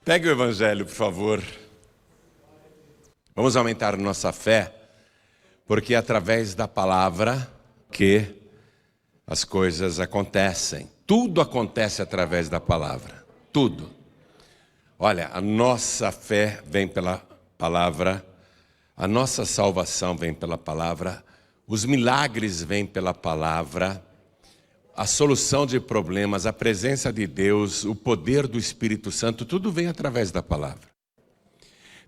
Pegue o Evangelho, por favor. Vamos aumentar nossa fé, porque é através da palavra que as coisas acontecem. Tudo acontece através da palavra. Tudo. Olha, a nossa fé vem pela palavra, a nossa salvação vem pela palavra, os milagres vêm pela palavra, a solução de problemas, a presença de Deus, o poder do Espírito Santo, tudo vem através da palavra.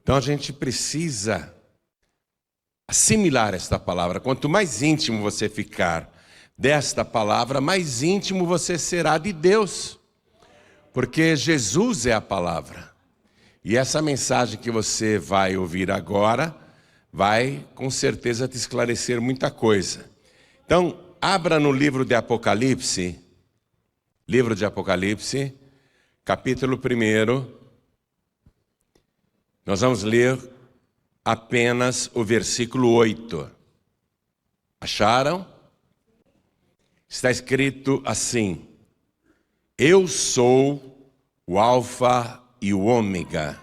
Então a gente precisa assimilar esta palavra. Quanto mais íntimo você ficar desta palavra, mais íntimo você será de Deus. Porque Jesus é a palavra. E essa mensagem que você vai ouvir agora vai com certeza te esclarecer muita coisa. Então, abra no livro de Apocalipse, capítulo 1. Nós vamos ler apenas o versículo 8. Acharam? Está escrito assim: Eu sou o Alfa e o Ômega,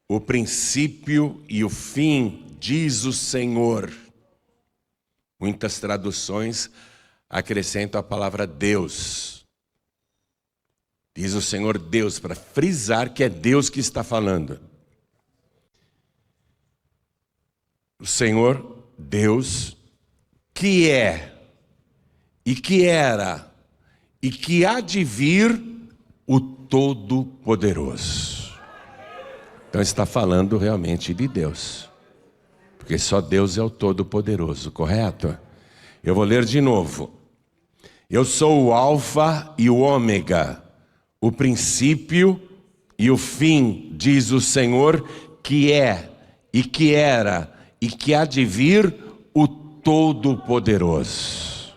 o princípio e o fim, diz o Senhor. Muitas traduções acrescentam a palavra Deus. Diz o Senhor Deus, para frisar que é Deus que está falando. O Senhor Deus, que é, e que era, e que há de vir o Todo-Poderoso. Então está falando realmente de Deus. Porque só Deus é o Todo-Poderoso, correto? Eu vou ler de novo. Eu sou o Alfa e o Ômega, o princípio e o fim, diz o Senhor, que é, e que era, e que há de vir o Todo-Poderoso.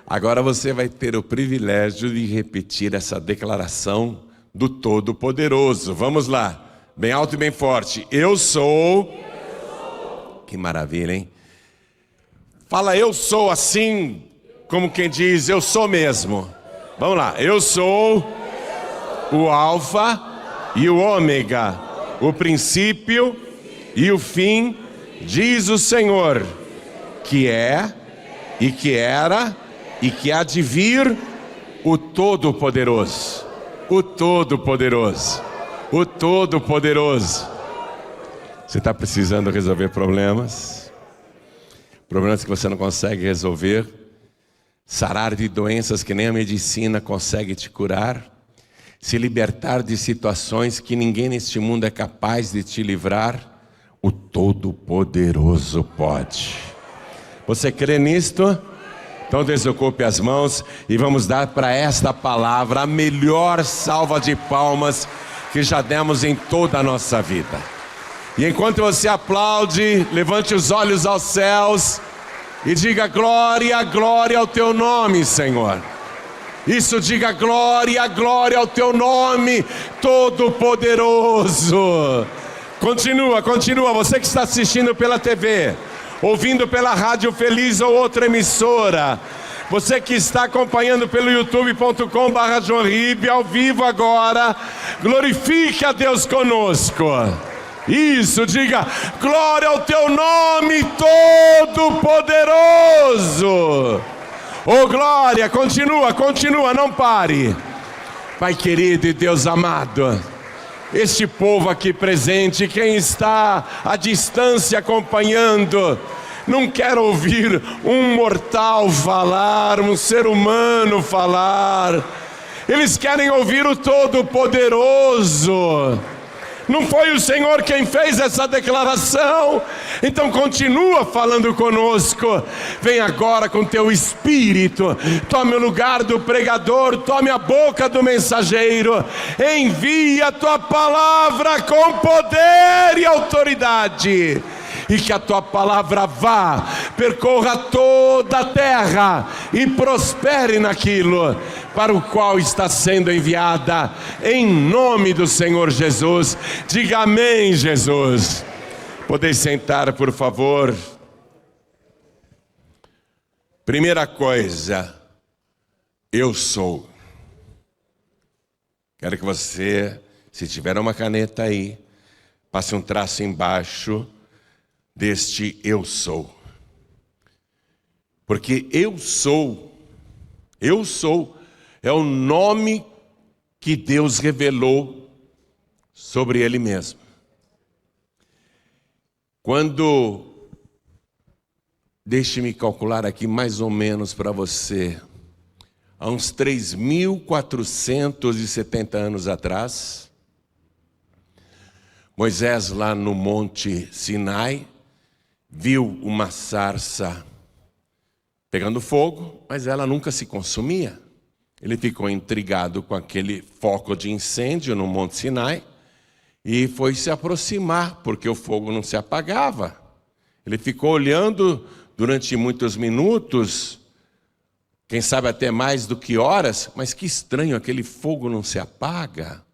Agora você vai ter o privilégio de repetir essa declaração do Todo-Poderoso. Vamos lá, bem alto e bem forte. Eu sou... Que maravilha, hein? Fala, eu sou assim, como quem diz, eu sou mesmo. Vamos lá, eu sou o Alfa e o Ômega, o princípio e o fim, diz o Senhor, que é, e que era, e que há de vir o Todo-Poderoso. O Todo-Poderoso. O Todo-Poderoso. Você está precisando resolver problemas? Problemas que você não consegue resolver? Sarar de doenças que nem a medicina consegue te curar? Se libertar de situações que ninguém neste mundo é capaz de te livrar? O Todo-Poderoso pode. Você crê nisto? Então desocupe as mãos e vamos dar para esta palavra a melhor salva de palmas que já demos em toda a nossa vida. E enquanto você aplaude, levante os olhos aos céus e diga glória, glória ao teu nome, Senhor. Isso, diga glória, glória ao teu nome, Todo-Poderoso. Continua, continua, você que está assistindo pela TV, ouvindo pela Rádio Feliz ou outra emissora, você que está acompanhando pelo youtube.com/JoãoRibe ao vivo agora, glorifique a Deus conosco. Isso, diga glória ao teu nome Todo-Poderoso. Oh glória, continua, continua, não pare. Pai querido e Deus amado, este povo aqui presente, quem está à distância acompanhando, não quer ouvir um mortal falar, um ser humano falar. Eles querem ouvir o Todo-Poderoso. Não foi o Senhor quem fez essa declaração? Então continua falando conosco. Vem agora com teu Espírito. Tome o lugar do pregador, tome a boca do mensageiro. Envia a tua palavra com poder e autoridade. E que a tua palavra vá, percorra toda a terra e prospere naquilo para o qual está sendo enviada, em nome do Senhor Jesus. Diga amém, Jesus. Podeis sentar, por favor. Primeira coisa, eu sou. Quero que você Se tiver uma caneta aí, passe um traço embaixo deste eu sou. Porque eu sou, é o nome que Deus revelou sobre Ele mesmo. Quando, deixe-me calcular aqui mais ou menos para você, há uns 3.470 anos atrás, Moisés lá no Monte Sinai, viu uma sarça pegando fogo, mas ela nunca se consumia. Ele ficou intrigado com aquele foco de incêndio no Monte Sinai e foi se aproximar, porque o fogo não se apagava. Ele ficou olhando durante muitos minutos, quem sabe até mais do que horas, mas que estranho, aquele fogo não se apaga.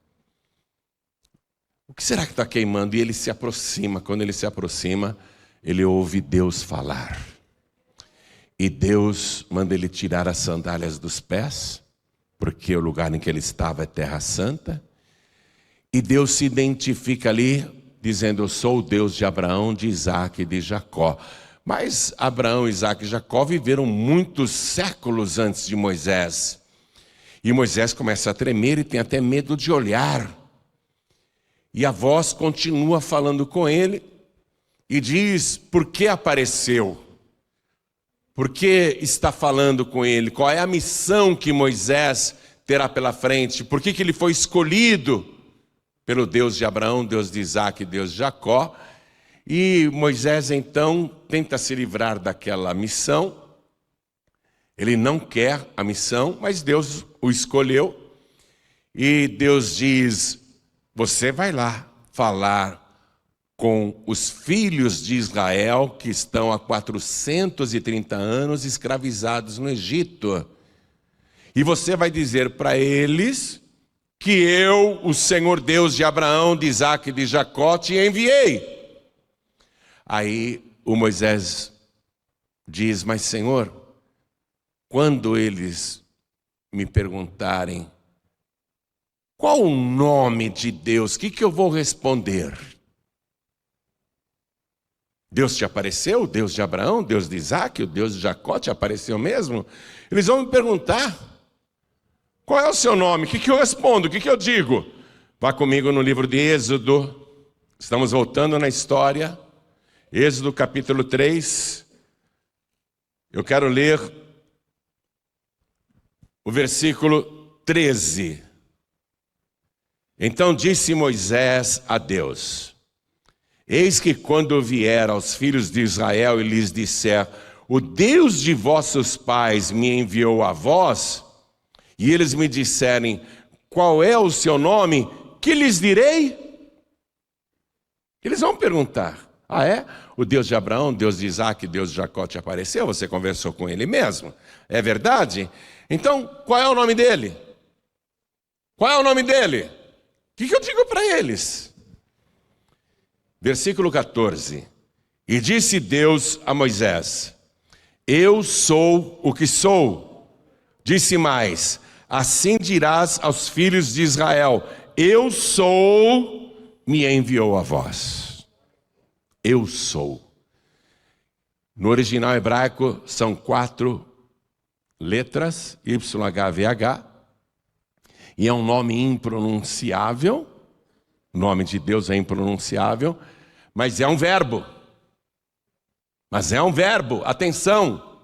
O que será que está queimando? E ele se aproxima. Quando ele se aproxima, ele ouve Deus falar. E Deus manda ele tirar as sandálias dos pés, porque o lugar em que ele estava é terra santa. E Deus se identifica ali, dizendo: eu sou o Deus de Abraão, de Isaac e de Jacó. Mas Abraão, Isaac e Jacó viveram muitos séculos antes de Moisés. E Moisés começa a tremer e tem até medo de olhar. E a voz continua falando com ele e diz: por que apareceu? Por que está falando com ele? Qual é a missão que Moisés terá pela frente? Por que ele foi escolhido pelo Deus de Abraão, Deus de Isaac e Deus de Jacó? E Moisés então tenta se livrar daquela missão. Ele não quer a missão, mas Deus o escolheu. E Deus diz: você vai lá falar com os filhos de Israel que estão há 430 anos escravizados no Egito. E você vai dizer para eles que eu, o Senhor Deus de Abraão, de Isaac e de Jacó, te enviei. Aí o Moisés diz: mas Senhor, quando eles me perguntarem qual o nome de Deus, o que eu vou responder? Deus te apareceu? O Deus de Abraão, Deus de Isaac, o Deus de Jacó te apareceu mesmo? Eles vão me perguntar: qual é o seu nome? O que eu respondo? O que eu digo? Vá comigo no livro de Êxodo. Estamos voltando na história. Êxodo capítulo 3. Eu quero ler o versículo 13. Então disse Moisés a Deus: eis que quando vier aos filhos de Israel e lhes disser: o Deus de vossos pais me enviou a vós, e eles me disserem: qual é o seu nome? Que lhes direi? Eles vão perguntar: ah é? O Deus de Abraão, Deus de Isaac, Deus de Jacó te apareceu? Você conversou com ele mesmo? É verdade? Então, qual é o nome dele? Qual é o nome dele? O que eu digo para eles? Versículo 14. E disse Deus a Moisés: eu sou o que sou. Disse mais: assim dirás aos filhos de Israel: eu sou, me enviou a vós. Eu sou. No original hebraico são 4 letras, YHVH, e é um nome impronunciável. O nome de Deus é impronunciável, mas é um verbo. Atenção!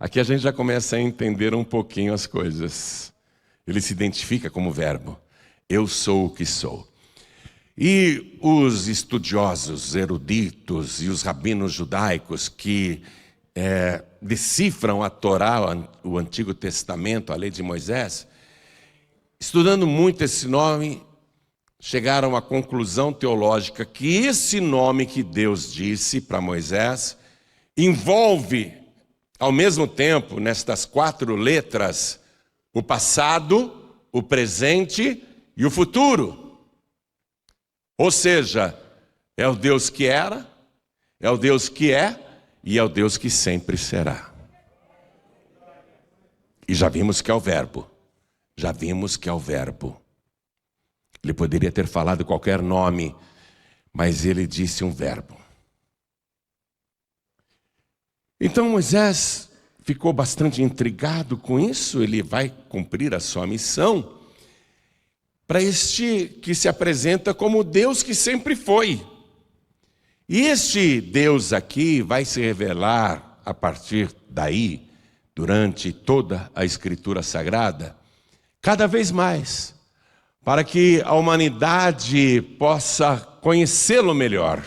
Aqui a gente já começa a entender um pouquinho as coisas. Ele se identifica como verbo. Eu sou o que sou. E os estudiosos, eruditos e os rabinos judaicos que decifram a Torá, o Antigo Testamento, a lei de Moisés, estudando muito esse nome, chegaram à conclusão teológica que esse nome que Deus disse para Moisés envolve, ao mesmo tempo, nestas 4 letras, o passado, o presente e o futuro. Ou seja, é o Deus que era, é o Deus que é e é o Deus que sempre será. E já vimos que é o verbo. Ele poderia ter falado qualquer nome, mas ele disse um verbo. Então Moisés ficou bastante intrigado com isso. Ele vai cumprir a sua missão para este que se apresenta como o Deus que sempre foi. E este Deus aqui vai se revelar a partir daí, durante toda a Escritura Sagrada, cada vez mais, para que a humanidade possa conhecê-lo melhor.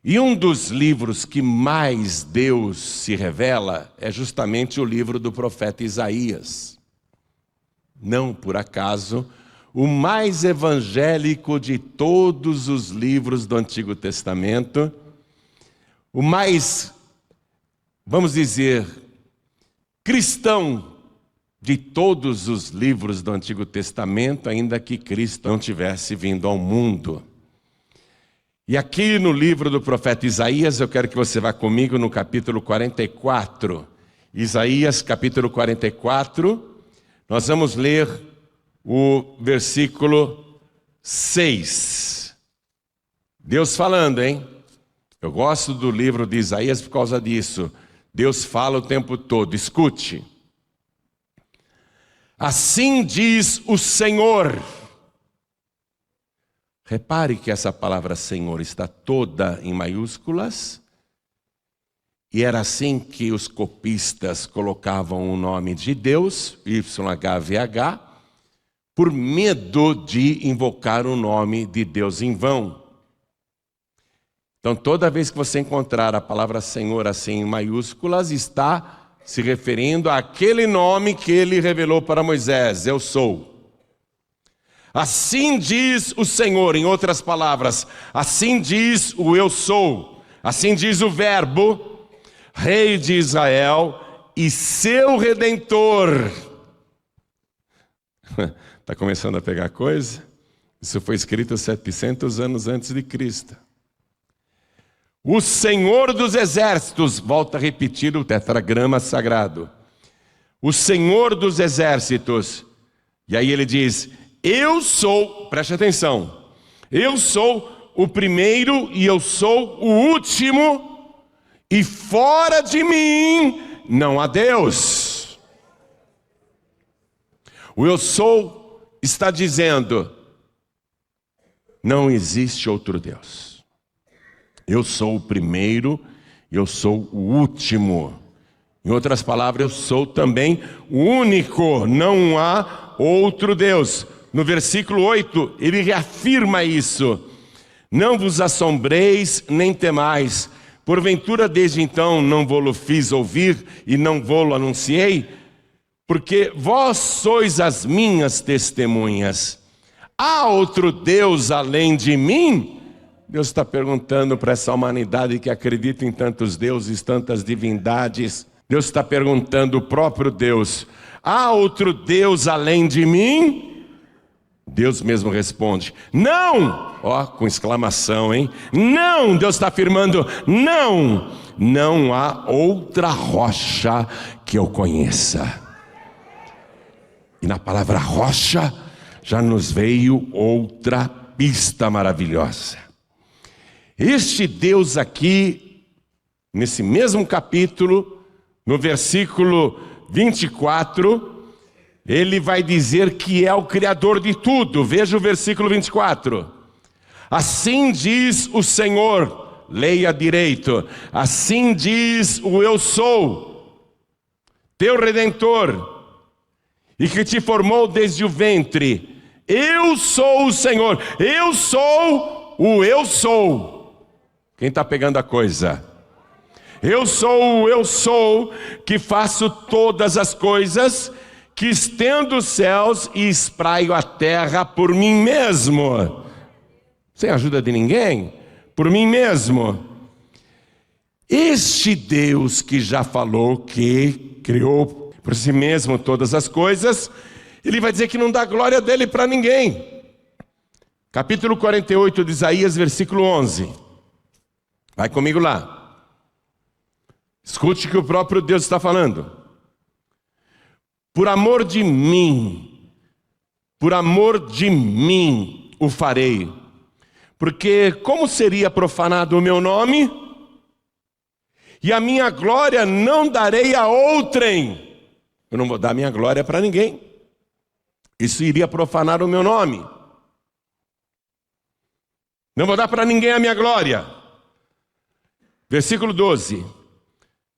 E um dos livros que mais Deus se revela é justamente o livro do profeta Isaías. Não por acaso, o mais evangélico de todos os livros do Antigo Testamento, o mais, vamos dizer, cristão de todos os livros do Antigo Testamento, ainda que Cristo não tivesse vindo ao mundo. E aqui no livro do profeta Isaías, eu quero que você vá comigo no capítulo 44. Isaías, capítulo 44, nós vamos ler o versículo 6. Deus falando, hein? Eu gosto do livro de Isaías por causa disso. Deus fala o tempo todo, escute. Assim diz o Senhor. Repare que essa palavra Senhor está toda em maiúsculas. E era assim que os copistas colocavam o nome de Deus, YHWH, por medo de invocar o nome de Deus em vão. Então, toda vez que você encontrar a palavra Senhor assim em maiúsculas, está se referindo àquele nome que ele revelou para Moisés, eu sou. Assim diz o Senhor, em outras palavras, assim diz o eu sou, assim diz o verbo, Rei de Israel e seu Redentor. Está começando a pegar coisa? Isso foi escrito 700 anos antes de Cristo. O Senhor dos Exércitos, volta a repetir o tetragrama sagrado. O Senhor dos Exércitos. E aí ele diz, eu sou, preste atenção, eu sou o primeiro e eu sou o último, e fora de mim não há Deus. O eu sou está dizendo, não existe outro Deus. Eu sou o primeiro, eu sou o último. Em outras palavras, eu sou também o único, não há outro Deus. No versículo 8, ele reafirma isso. Não vos assombreis, nem temais. Porventura, desde então, não vou-lo fiz ouvir e não vou-lo anunciei? Porque vós sois as minhas testemunhas. Há outro Deus além de mim? Deus está perguntando para essa humanidade que acredita em tantos deuses, tantas divindades. Deus está perguntando, o próprio Deus, há outro Deus além de mim? Deus mesmo responde, não! Ó, com exclamação, hein? Não! Deus está afirmando, não! Não há outra rocha que eu conheça. E na palavra rocha, já nos veio outra pista maravilhosa. Este Deus aqui, nesse mesmo capítulo, no versículo 24, ele vai dizer que é o Criador de tudo. Veja o versículo 24. Assim diz o Senhor, leia direito, assim diz o eu sou, teu Redentor, e que te formou desde o ventre. Eu sou o Senhor, eu sou o eu sou. Quem está pegando a coisa? Eu sou o eu sou, que faço todas as coisas, que estendo os céus e espraio a terra por mim mesmo. Sem ajuda de ninguém, por mim mesmo. Este Deus que já falou que criou por si mesmo todas as coisas, ele vai dizer que não dá glória dele para ninguém. Capítulo 48 de Isaías, versículo 11. Vai comigo lá. Escute o que o próprio Deus está falando. Por amor de mim, por amor de mim o farei. Porque como seria profanado o meu nome? E a minha glória não darei a outrem. Eu não vou dar minha glória para ninguém. Isso iria profanar o meu nome. Não vou dar para ninguém a minha glória. Versículo 12.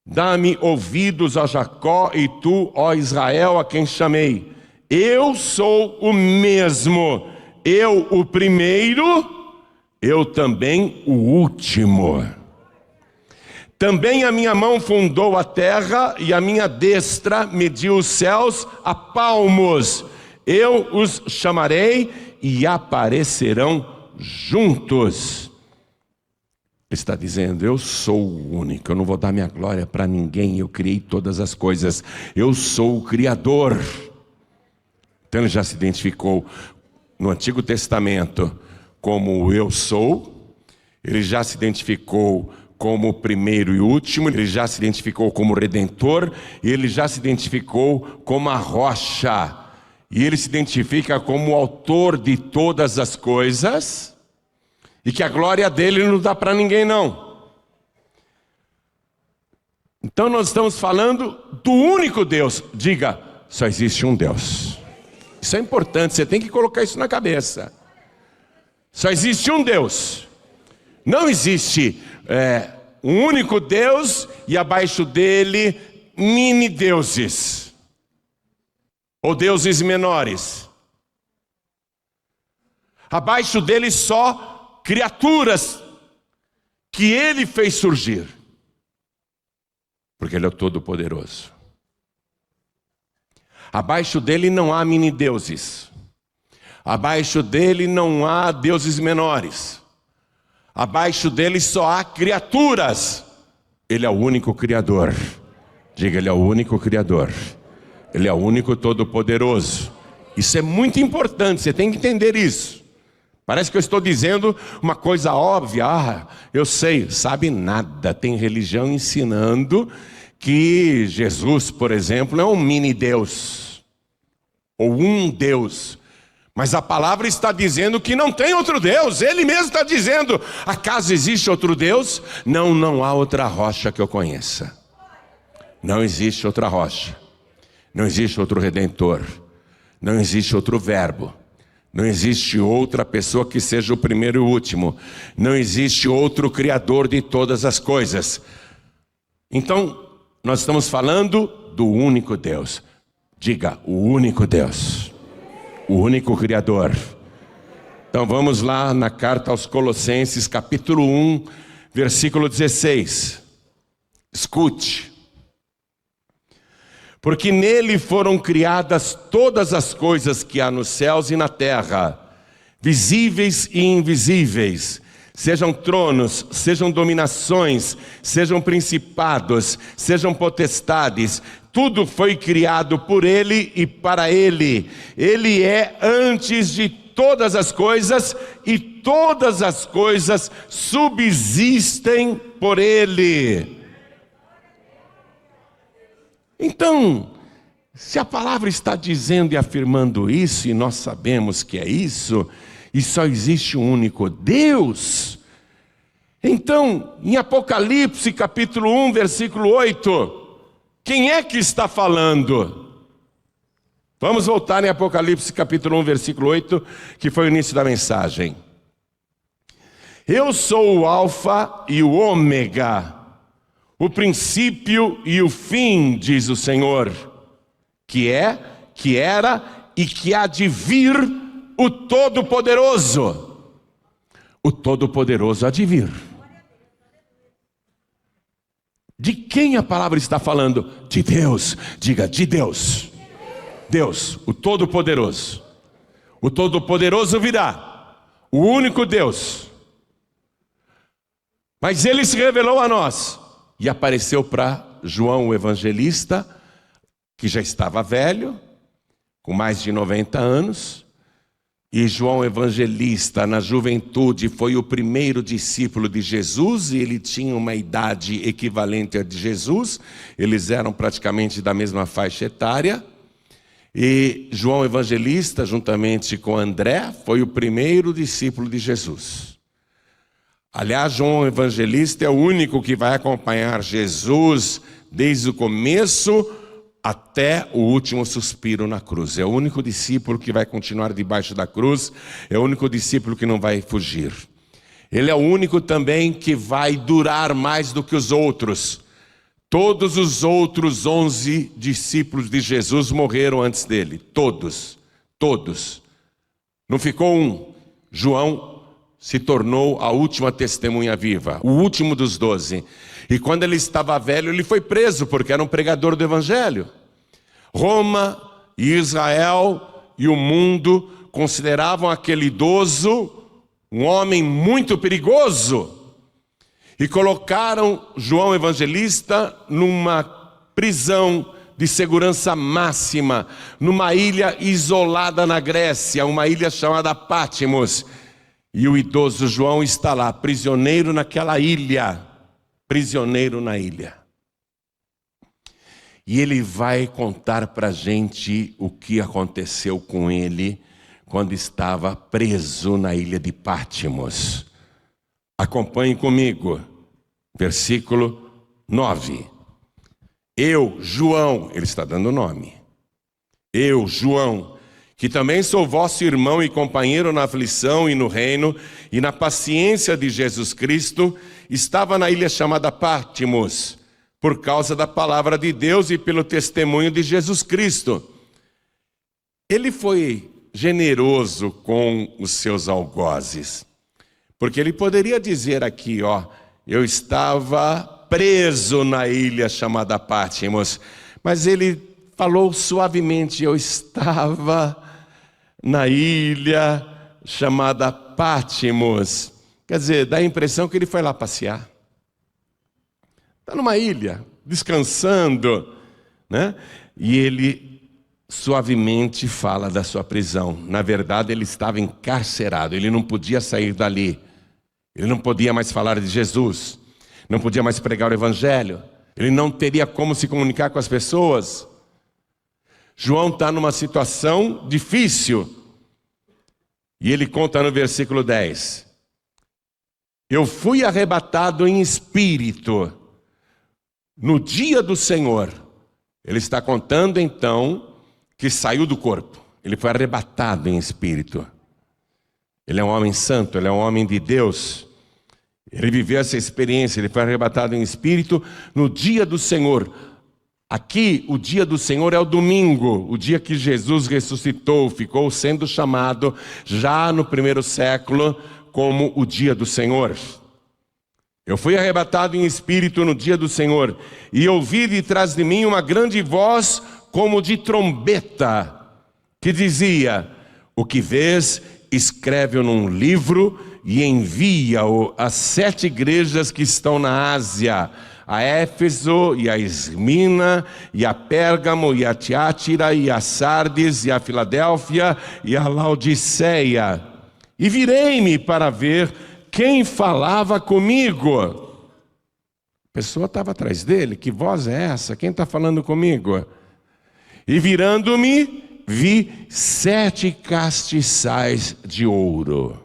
Dá-me ouvidos, ó Jacó, e tu, ó Israel, a quem chamei. Eu sou o mesmo. Eu o primeiro, eu também o último. Também a minha mão fundou a terra e a minha destra mediu os céus a palmos. Eu os chamarei e aparecerão juntos. Ele está dizendo, eu sou o único, eu não vou dar minha glória para ninguém, eu criei todas as coisas, eu sou o Criador. Então ele já se identificou no Antigo Testamento como o eu sou, ele já se identificou como o primeiro e último, ele já se identificou como Redentor, e ele já se identificou como a rocha, e ele se identifica como o autor de todas as coisas, e que a glória dele não dá para ninguém não. Então nós estamos falando do único Deus. Diga, só existe um Deus. Isso é importante, você tem que colocar isso na cabeça. Só existe um Deus. Não existe um único Deus e abaixo dele mini deuses. Ou deuses menores. Abaixo dele só criaturas que ele fez surgir. Porque ele é o Todo-Poderoso. Abaixo dele não há mini-deuses. Abaixo dele não há deuses menores. Abaixo dele só há criaturas. Ele é o único Criador. Diga, ele é o único Criador. Ele é o único Todo-Poderoso. Isso é muito importante, você tem que entender isso. Parece que eu estou dizendo uma coisa óbvia. Eu sei, sabe nada. Tem religião ensinando que Jesus, por exemplo, é um mini-deus. Ou um Deus. Mas a palavra está dizendo que não tem outro Deus. Ele mesmo está dizendo, acaso existe outro Deus? Não, não há outra rocha que eu conheça. Não existe outra rocha. Não existe outro Redentor. Não existe outro Verbo. Não existe outra pessoa que seja o primeiro e o último. Não existe outro Criador de todas as coisas. Então, nós estamos falando do único Deus. Diga, o único Deus. O único Criador. Então vamos lá na carta aos Colossenses, capítulo 1, versículo 16. Escute. Porque nele foram criadas todas as coisas que há nos céus e na terra, visíveis e invisíveis, sejam tronos, sejam dominações, sejam principados, sejam potestades, tudo foi criado por ele e para ele. Ele é antes de todas as coisas e todas as coisas subsistem por ele. Então, se a palavra está dizendo e afirmando isso, e nós sabemos que é isso, e só existe um único Deus, então, em Apocalipse capítulo 1, versículo 8, quem é que está falando? Vamos voltar em Apocalipse capítulo 1, versículo 8, que foi o início da mensagem. Eu sou o Alfa e o Ômega, o princípio e o fim, diz o Senhor, que é, que era e que há de vir o Todo-Poderoso. O Todo-Poderoso há de vir. De quem a palavra está falando? De Deus. Diga, de Deus. Deus, o Todo-Poderoso. O Todo-Poderoso virá. O único Deus. Mas ele se revelou a nós. E apareceu para João o evangelista, que já estava velho, com mais de 90 anos. E João evangelista, na juventude, foi o primeiro discípulo de Jesus, e ele tinha uma idade equivalente à de Jesus. Eles eram praticamente da mesma faixa etária. E João Evangelista, juntamente com André, foi o primeiro discípulo de Jesus. Aliás, João Evangelista é o único que vai acompanhar Jesus desde o começo até o último suspiro na cruz. É o único discípulo que vai continuar debaixo da cruz, é o único discípulo que não vai fugir. Ele é o único também que vai durar mais do que os outros. Todos os outros 11 discípulos de Jesus morreram antes dele. Todos. Não ficou um. João se tornou a última testemunha viva, o último dos 12. E quando ele estava velho, ele foi preso, porque era um pregador do Evangelho. Roma e Israel e o mundo consideravam aquele idoso um homem muito perigoso. E colocaram João Evangelista numa prisão de segurança máxima, numa ilha isolada na Grécia, uma ilha chamada Patmos. E o idoso João está lá, prisioneiro naquela ilha, prisioneiro na ilha. E ele vai contar para a gente o que aconteceu com ele quando estava preso na ilha de Patmos. Acompanhe comigo, versículo 9. Eu, João, ele está dando nome. Eu, João, que também sou vosso irmão e companheiro na aflição e no reino e na paciência de Jesus Cristo, estava na ilha chamada Patmos, por causa da palavra de Deus e pelo testemunho de Jesus Cristo. Ele foi generoso com os seus algozes, porque ele poderia dizer aqui, eu estava preso na ilha chamada Patmos, mas ele falou suavemente, eu estava na ilha chamada Patmos. Quer dizer, dá a impressão que ele foi lá passear. Está numa ilha, descansando, né? E ele suavemente fala da sua prisão. Na verdade, ele estava encarcerado, ele não podia sair dali. Ele não podia mais falar de Jesus, não podia mais pregar o Evangelho, ele não teria como se comunicar com as pessoas. João está numa situação difícil. E ele conta no versículo 10. Eu fui arrebatado em espírito no dia do Senhor. Ele está contando então que saiu do corpo. Ele foi arrebatado em espírito. Ele é um homem santo, ele é um homem de Deus. Ele viveu essa experiência, ele foi arrebatado em espírito no dia do Senhor. Aqui, o dia do Senhor é o domingo, o dia que Jesus ressuscitou, ficou sendo chamado já no primeiro século como o dia do Senhor. Eu fui arrebatado em espírito no dia do Senhor e ouvi de trás de mim uma grande voz como de trombeta, que dizia: o que vês, escreve-o num livro e envia-o às 7 igrejas que estão na Ásia, a Éfeso, e a Esmina, e a Pérgamo, e a Tiátira, e a Sardes, e a Filadélfia, e a Laodiceia. E virei-me para ver quem falava comigo. A pessoa estava atrás dele, que voz é essa? Quem está falando comigo? E virando-me, vi 7 castiçais de ouro.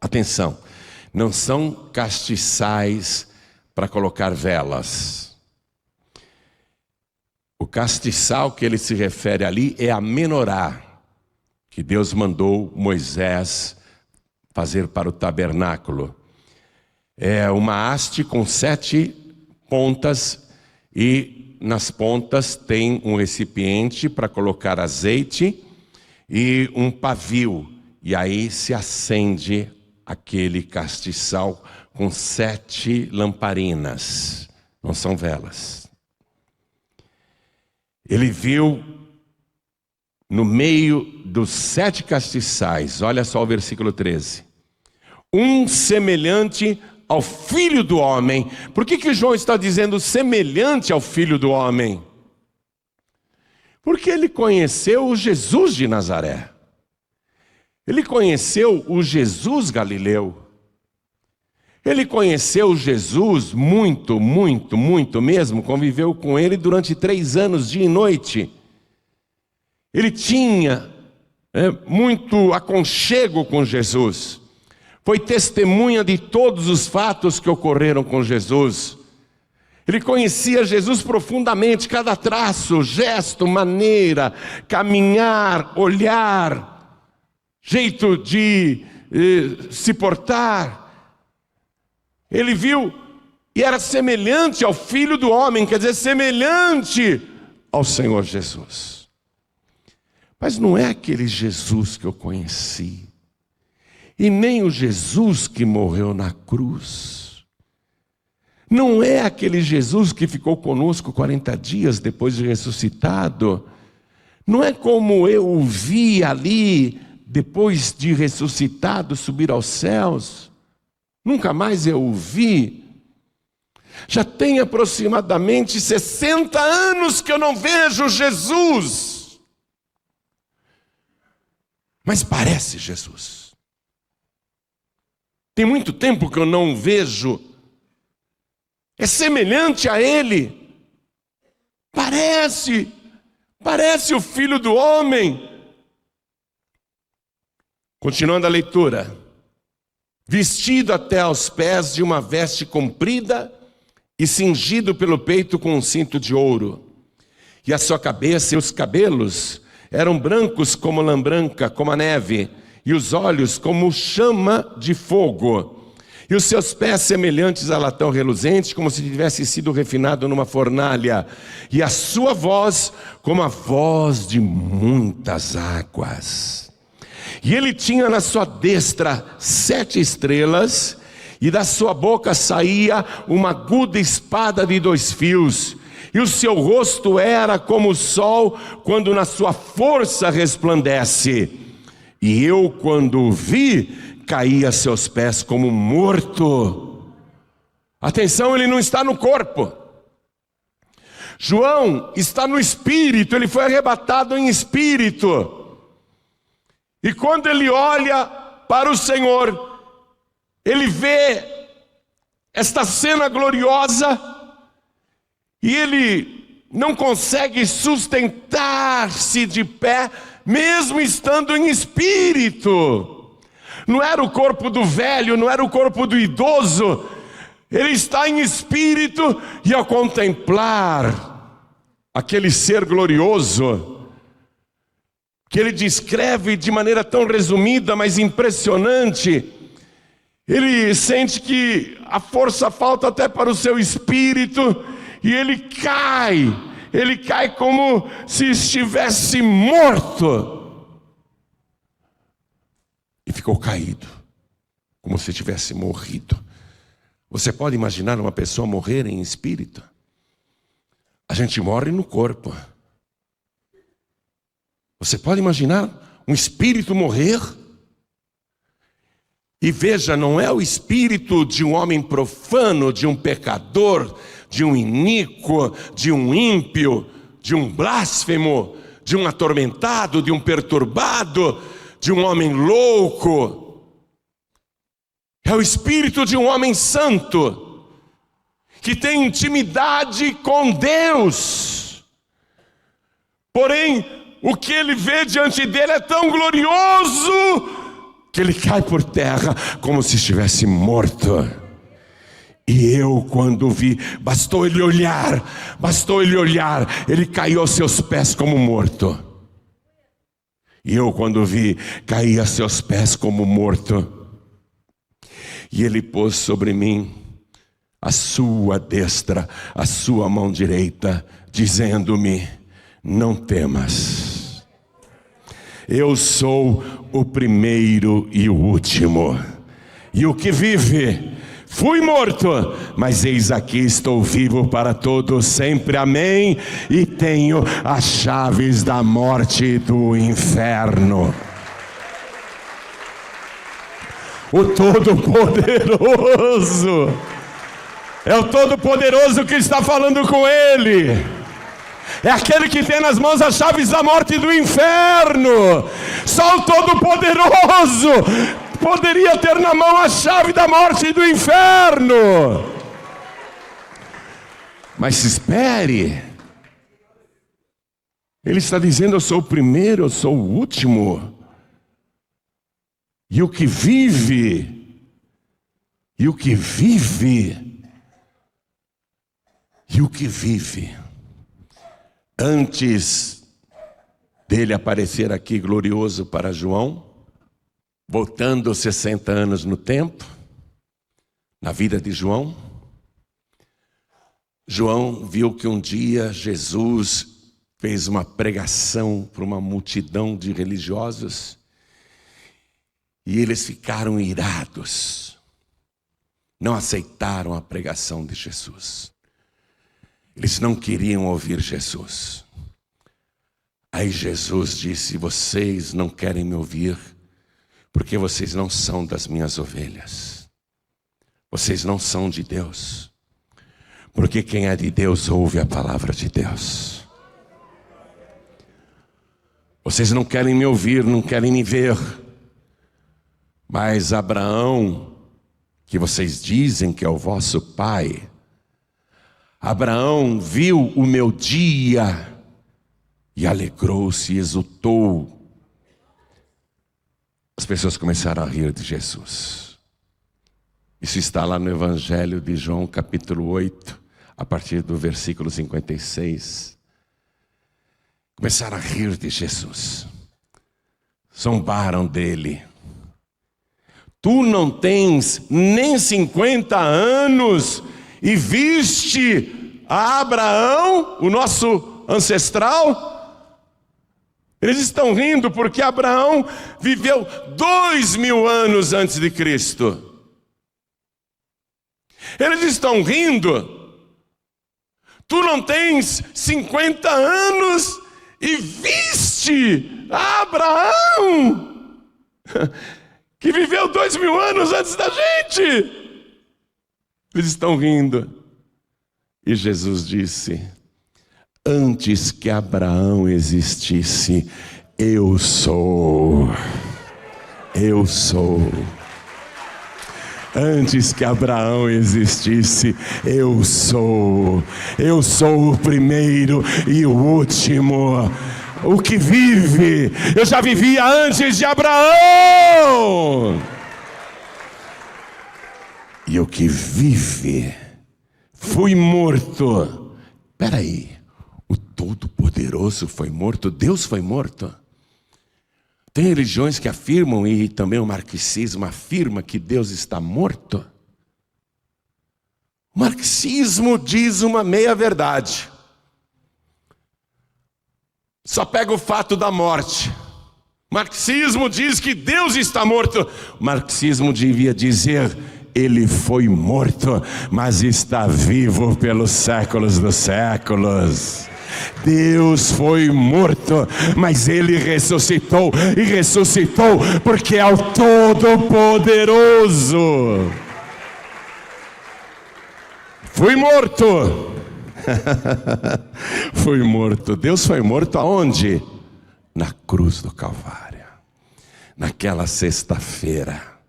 Atenção, não são castiçais para colocar velas. O castiçal que ele se refere ali é a menorá, que Deus mandou Moisés fazer para o tabernáculo. É uma haste com 7 pontas e nas pontas tem um recipiente para colocar azeite e um pavio. E aí se acende aquele castiçal com 7 lamparinas, não são velas. Ele viu no meio dos 7 castiçais, olha só o versículo 13, um semelhante ao Filho do Homem. Por que João está dizendo semelhante ao Filho do Homem? Porque ele conheceu o Jesus de Nazaré. Ele conheceu o Jesus galileu. Ele conheceu Jesus muito mesmo, conviveu com ele durante 3 anos, dia e noite. Ele tinha muito aconchego com Jesus. Foi testemunha de todos os fatos que ocorreram com Jesus. Ele conhecia Jesus profundamente, cada traço, gesto, maneira, caminhar, olhar, jeito de se portar. Ele viu e era semelhante ao Filho do Homem, quer dizer, semelhante ao Senhor Jesus. Mas não é aquele Jesus que eu conheci, e nem o Jesus que morreu na cruz. Não é aquele Jesus que ficou conosco 40 dias depois de ressuscitado. Não é como eu o vi ali, depois de ressuscitado, subir aos céus. Nunca mais eu o vi. Já tem aproximadamente 60 anos que eu não vejo Jesus. Mas parece Jesus. Tem muito tempo que eu não o vejo. É semelhante a Ele. Parece o Filho do Homem. Continuando a leitura. Vestido até aos pés de uma veste comprida e cingido pelo peito com um cinto de ouro. E a sua cabeça e os cabelos eram brancos como lã branca, como a neve, e os olhos como chama de fogo. E os seus pés semelhantes a latão reluzente, como se tivesse sido refinado numa fornalha. E a sua voz como a voz de muitas águas. E ele tinha na sua destra 7 estrelas, e da sua boca saía uma aguda espada de 2 fios. E o seu rosto era como o sol, quando na sua força resplandece. E eu, quando o vi, caí a seus pés como morto. Atenção, ele não está no corpo. João está no espírito, ele foi arrebatado em espírito. E quando ele olha para o Senhor, ele vê esta cena gloriosa, e ele não consegue sustentar-se de pé, mesmo estando em espírito. Não era o corpo do velho, não era o corpo do idoso. Ele está em espírito, e ao contemplar aquele ser glorioso, que ele descreve de maneira tão resumida, mas impressionante, ele sente que a força falta até para o seu espírito, e ele cai como se estivesse morto. E ficou caído, como se tivesse morrido. Você pode imaginar uma pessoa morrer em espírito? A gente morre no corpo. Você pode imaginar um espírito morrer? E veja, não é o espírito de um homem profano, de um pecador, de um iníquo, de um ímpio, de um blasfemo, de um atormentado, de um perturbado, de um homem louco. É o espírito de um homem santo, que tem intimidade com Deus. Porém, o que ele vê diante dele é tão glorioso, que ele cai por terra como se estivesse morto. E eu, quando vi, bastou ele olhar, ele caiu aos seus pés como morto. E eu, quando vi, caí a seus pés como morto. E ele pôs sobre mim a sua destra, a sua mão direita, dizendo-me: não temas. Eu sou o primeiro e o último, e o que vive. Fui morto, mas eis aqui estou vivo para todo sempre, amém? E tenho as chaves da morte e do inferno. O Todo-Poderoso, é o Todo-Poderoso que está falando com ele. É aquele que tem nas mãos as chaves da morte e do inferno. Só o Todo-Poderoso poderia ter na mão a chave da morte e do inferno. Mas espere. Ele está dizendo: eu sou o primeiro, eu sou o último. E o que vive, antes dele aparecer aqui glorioso para João, voltando 60 anos no tempo, na vida de João, João viu que um dia Jesus fez uma pregação para uma multidão de religiosos e eles ficaram irados, não aceitaram a pregação de Jesus. Eles não queriam ouvir Jesus. Aí Jesus disse: vocês não querem me ouvir porque vocês não são das minhas ovelhas. Vocês não são de Deus. Porque quem é de Deus ouve a palavra de Deus. Vocês não querem me ouvir, não querem me ver. Mas Abraão, que vocês dizem que é o vosso pai, Abraão viu o meu dia e alegrou-se e exultou. As pessoas começaram a rir de Jesus. Isso está lá no Evangelho de João, capítulo 8, a partir do versículo 56. Começaram a rir de Jesus. Zombaram dele. Tu não tens nem 50 anos e viste a Abraão, o nosso ancestral? Eles estão rindo porque Abraão viveu 2000 anos antes de Cristo. Eles estão rindo. Tu não tens 50 anos e viste a Abraão, que viveu 2000 anos antes da gente. Eles estão rindo. E Jesus disse: antes que Abraão existisse, eu sou. Eu sou. Antes que Abraão existisse, eu sou. Eu sou o primeiro e o último. O que vive, eu já vivia antes de Abraão. E o que vive, fui morto. Espera aí, o Todo-Poderoso foi morto? Deus foi morto? Tem religiões que afirmam, e também o marxismo afirma, que Deus está morto. O marxismo diz uma meia-verdade. Só pega o fato da morte. O marxismo diz que Deus está morto. O marxismo devia dizer: ele foi morto, mas está vivo pelos séculos dos séculos. Deus foi morto, mas ele ressuscitou. E ressuscitou porque é o Todo-Poderoso. Fui morto. Fui morto. Deus foi morto aonde? Na cruz do Calvário. Naquela sexta-feira,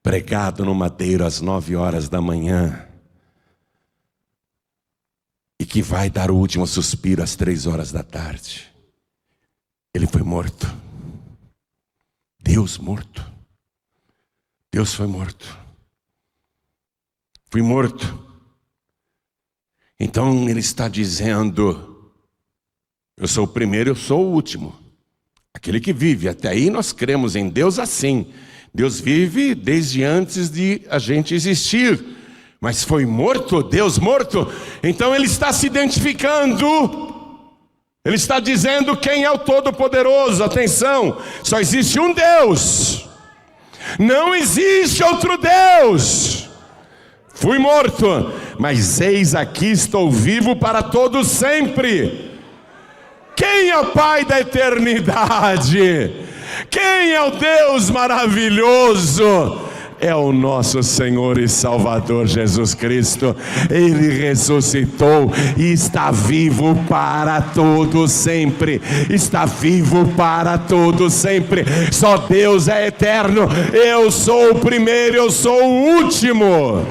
pregado no madeiro às 9 horas da manhã, e que vai dar o último suspiro às 3 horas da tarde. Ele foi morto. Deus morto. Deus foi morto. Fui morto. Então ele está dizendo: eu sou o primeiro, eu sou o último. Aquele que vive. Até aí nós cremos em Deus assim. Deus vive desde antes de a gente existir. Mas foi morto, Deus morto. Então ele está se identificando. Ele está dizendo quem é o Todo-Poderoso. Atenção, só existe um Deus. Não existe outro Deus. Fui morto, mas eis aqui estou vivo para todo sempre. Quem é o Pai da eternidade? Quem é o Deus maravilhoso? É o nosso Senhor e Salvador Jesus Cristo. Ele ressuscitou e está vivo para todo sempre. Está vivo para todo sempre. Só Deus é eterno. Eu sou o primeiro, eu sou o último.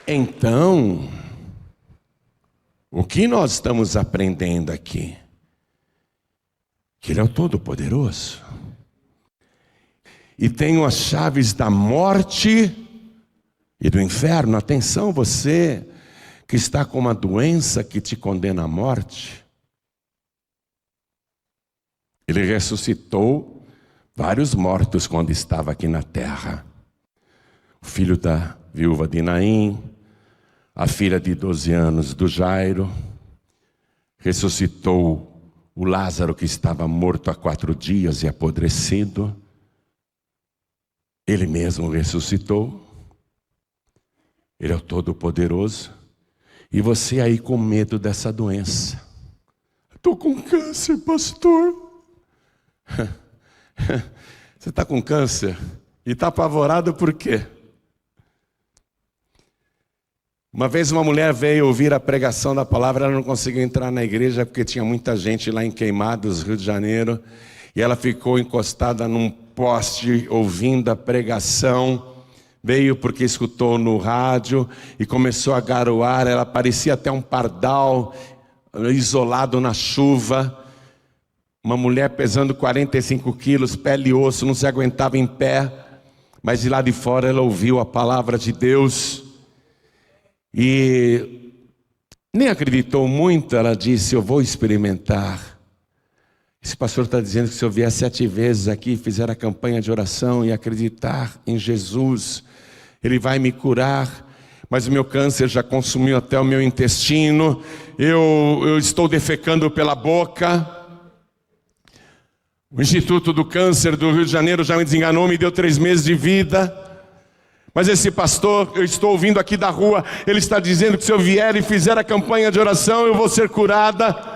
Então, O que nós estamos aprendendo aqui? Que Ele é o Todo-Poderoso. E tem as chaves da morte e do inferno. Atenção, você que está com uma doença que te condena à morte. Ele ressuscitou vários mortos quando estava aqui na terra. O filho da viúva de Naim, a filha de 12 anos do Jairo, ressuscitou o Lázaro que estava morto há 4 dias e apodrecido. Ele mesmo ressuscitou. Ele é o Todo-Poderoso. E você aí com medo dessa doença. Estou com câncer, pastor. Você está com câncer? E está apavorado por quê? Uma vez uma mulher veio ouvir a pregação da palavra, ela não conseguiu entrar na igreja porque tinha muita gente lá em Queimados, Rio de Janeiro, e ela ficou encostada num poste ouvindo a pregação. Veio porque escutou no rádio e começou a garoar. Ela parecia até um pardal isolado na chuva. Uma mulher pesando 45 quilos, pele e osso, não se aguentava em pé, mas de lá de fora ela ouviu a palavra de Deus. E nem acreditou muito, ela disse: eu vou experimentar. Esse pastor está dizendo que se eu vier 7 vezes aqui, fizer a campanha de oração e acreditar em Jesus, Ele vai me curar. Mas o meu câncer já consumiu até o meu intestino, eu estou defecando pela boca. O Instituto do Câncer do Rio de Janeiro já me desenganou, me deu 3 meses de vida. Mas esse pastor, eu estou ouvindo aqui da rua, ele está dizendo que se eu vier e fizer a campanha de oração, eu vou ser curada.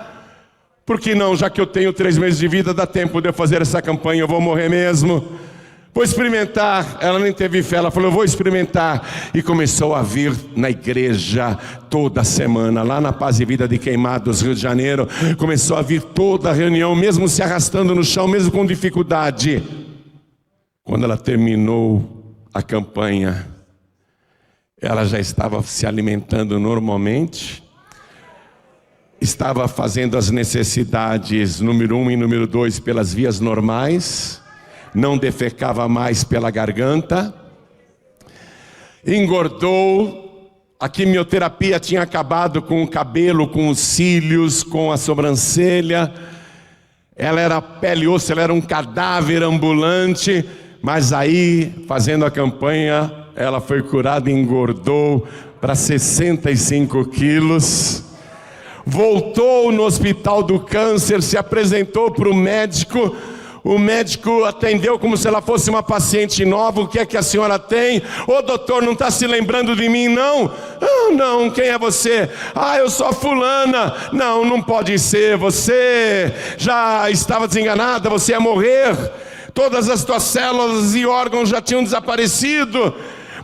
Por que não? Já que eu tenho 3 meses de vida, dá tempo de eu fazer essa campanha, eu vou morrer mesmo. Vou experimentar. Ela nem teve fé, ela falou: eu vou experimentar. E começou a vir na igreja toda semana, lá na Paz e Vida de Queimados, Rio de Janeiro. Começou a vir toda a reunião, mesmo se arrastando no chão, mesmo com dificuldade. Quando ela terminou a campanha, ela já estava se alimentando normalmente, estava fazendo as necessidades número 1 e número 2 pelas vias normais, não defecava mais pela garganta, engordou. A quimioterapia tinha acabado com o cabelo, com os cílios, com a sobrancelha. Ela era pele e osso, ela era um cadáver ambulante. Mas aí, fazendo a campanha, ela foi curada e engordou para 65 quilos. Voltou no hospital do câncer, se apresentou para o médico. O médico atendeu como se ela fosse uma paciente nova. O que é que a senhora tem? Ô doutor, não está se lembrando de mim não? Ah, não, quem é você? Ah, eu sou a fulana. Não, não pode ser, você já estava desenganada, você ia morrer. Todas as tuas células e órgãos já tinham desaparecido.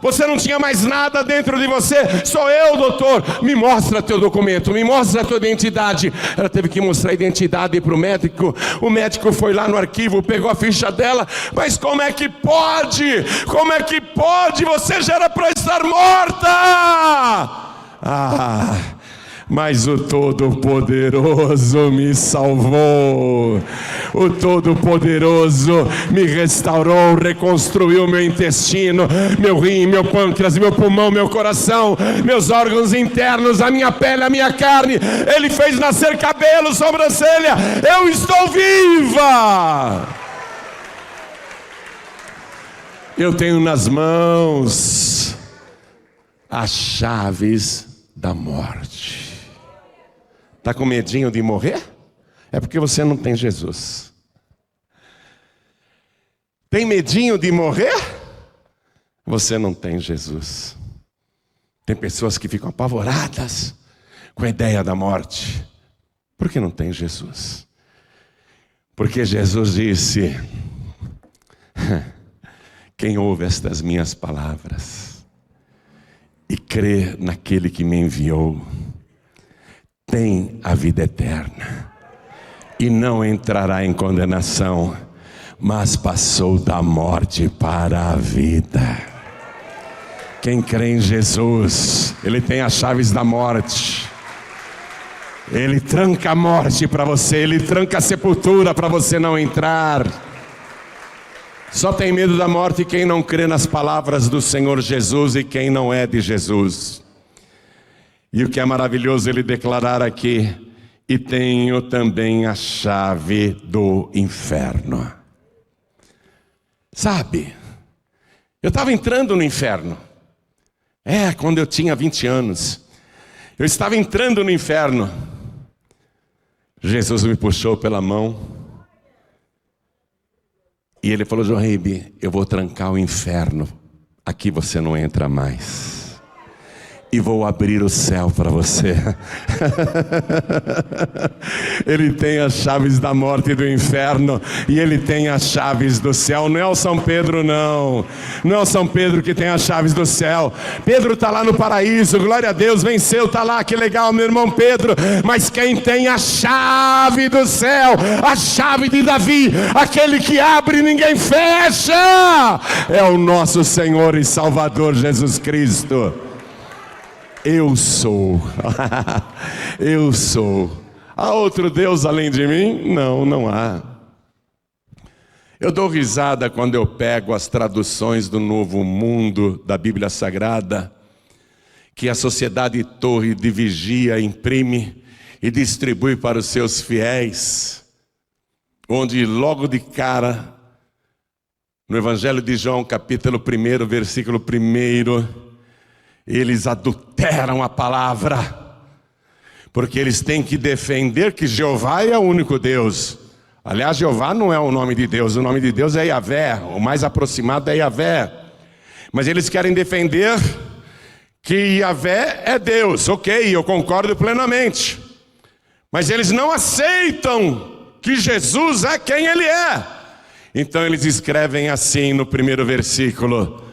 Você não tinha mais nada dentro de você. Sou eu, doutor. Me mostra teu documento, me mostra a tua identidade. Ela teve que mostrar a identidade para o médico. O médico foi lá no arquivo, pegou a ficha dela. Mas como é que pode? Como é que pode? Você já era para estar morta. Mas o Todo-Poderoso me salvou. O Todo-Poderoso me restaurou, reconstruiu meu intestino, meu rim, meu pâncreas, meu pulmão, meu coração, meus órgãos internos, a minha pele, a minha carne. Ele fez nascer cabelo, sobrancelha. Eu estou viva. Eu tenho nas mãos as chaves da morte. Está com medinho de morrer? É porque você não tem Jesus. Tem medinho de morrer? Você não tem Jesus. Tem pessoas que ficam apavoradas com a ideia da morte. Por que não tem Jesus? Porque Jesus disse: quem ouve estas minhas palavras e crê naquele que me enviou, tem a vida eterna e não entrará em condenação, mas passou da morte para a vida. Quem crê em Jesus, ele tem as chaves da morte. Ele tranca a morte para você, Ele tranca a sepultura para você não entrar. Só tem medo da morte quem não crê nas palavras do Senhor Jesus e quem não é de Jesus. E o que é maravilhoso Ele declarar aqui: e tenho também a chave do inferno. Sabe, eu estava entrando no inferno. Quando eu tinha 20 anos. Eu estava entrando no inferno. Jesus me puxou pela mão. E Ele falou: Joaíbe, eu vou trancar o inferno. Aqui você não entra mais. E vou abrir o céu para você. Ele tem as chaves da morte e do inferno, e Ele tem as chaves do céu. Não é o São Pedro, não. Não é o São Pedro que tem as chaves do céu. Pedro está lá no paraíso, glória a Deus, venceu, está lá, que legal, meu irmão Pedro. Mas quem tem a chave do céu, a chave de Davi, aquele que abre e ninguém fecha, é o nosso Senhor e Salvador Jesus Cristo. Eu sou. Eu sou. Há outro Deus além de mim? Não, não há. Eu dou risada quando eu pego as traduções do Novo Mundo da Bíblia Sagrada, que a Sociedade Torre de Vigia imprime e distribui para os seus fiéis, onde logo de cara, no Evangelho de João, capítulo 1, versículo 1, eles adulteram a palavra, porque eles têm que defender que Jeová é o único Deus. Aliás, Jeová não é o nome de Deus, o nome de Deus é Yahvé, o mais aproximado é Yahvé. Mas eles querem defender que Yahvé é Deus. Ok, eu concordo plenamente. Mas eles não aceitam que Jesus é quem Ele é. Então eles escrevem assim no 1º versículo.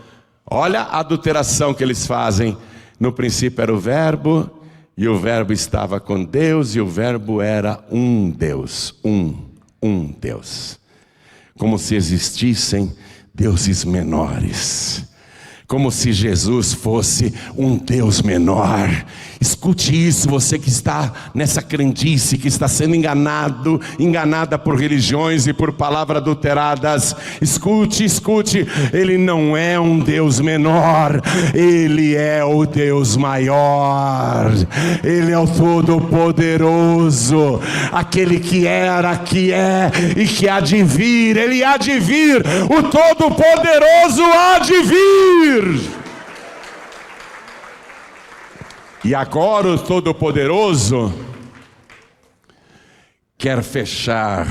Olha a adulteração que eles fazem. No princípio era o Verbo, e o Verbo estava com Deus, e o Verbo era um Deus, um Deus. Como se existissem deuses menores. Como se Jesus fosse um Deus menor. Escute isso, você que está nessa crendice, que está sendo enganada por religiões e por palavras adulteradas. Escute, Ele não é um Deus menor, Ele é o Deus maior. Ele é o Todo-Poderoso, aquele que era, que é e que há de vir. Ele há de vir, o Todo-Poderoso há de vir. E agora o Todo-Poderoso quer fechar